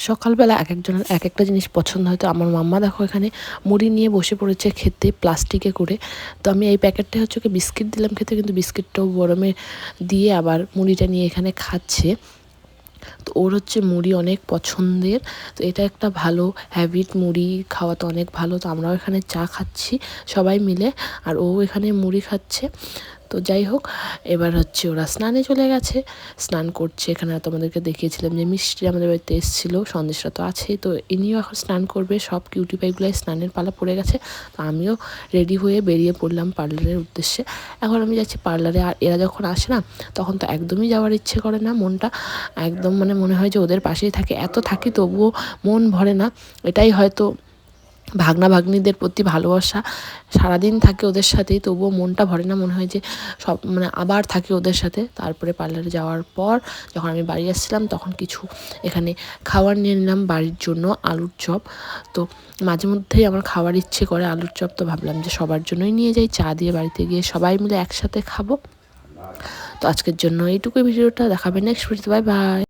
সকালবেলা এক একজনের এক একটা জিনিস পছন্দ হয়। তো আমার মাম্মা দেখো এখানে মুড়ি নিয়ে বসে পড়েছে খেতে প্লাস্টিকে করে। তো আমি এই প্যাকেটটা হচ্ছে ওকে বিস্কিট দিলাম খেতে, কিন্তু বিস্কিটটাও গরমে দিয়ে আবার মুড়িটা নিয়ে এখানে খাচ্ছে। তো ওর হচ্ছে মুড়ি অনেক পছন্দের। তো এটা একটা ভালো হ্যাবিট, মুড়ি খাওয়া তো অনেক ভালো। তো আমরাও এখানে চা খাচ্ছি সবাই মিলে, আর ও এখানে মুড়ি খাচ্ছে। তো যাই হোক, এবার হচ্ছে ওরা স্নানে চলে গেছে, স্নান করছে। এখানে তোমাদেরকে দেখিয়েছিলাম যে মিষ্টি আমাদের বাড়িতে এসেছিলো, সন্দেশটা তো আছেই। তো ইনিও এখন স্নান করবে, সব কিউটি পাইগুলোয় স্নানের পালা পড়ে গেছে। তো আমিও রেডি হয়ে বেরিয়ে পড়লাম পার্লারের উদ্দেশ্যে। এখন আমি যাচ্ছি পার্লারে। আর এরা যখন আসে না, তখন তো একদমই যাওয়ার ইচ্ছে করে না, মনটা একদম মানে মনে হয় যে ওদের পাশেই থাকে। এত থাকি তবুও মন ভরে না। এটাই হয়তো ভাগনা ভাগ্নিদের প্রতি ভালোবাসা, সারাদিন থাকে ওদের সাথেই তবুও মনটা ভরে না, মনে হয় যে সব মানে আবার থাকে ওদের সাথে। তারপরে পার্লারে যাওয়ার পর যখন আমি বাড়ি আসছিলাম, তখন কিছু এখানে খাবার নিয়ে নিলাম বাড়ির জন্য, আলুর চপ। তো মাঝে মধ্যেই আমার খাওয়ার ইচ্ছে করে আলুর চপ, তো ভাবলাম যে সবার জন্যই নিয়ে যাই, চা দিয়ে বাড়িতে গিয়ে সবাই মিলে একসাথে খাবো। তো আজকের জন্য এইটুকুই ভিডিওটা, দেখাবে নেক্সট ভিডিওতে। Bye bye.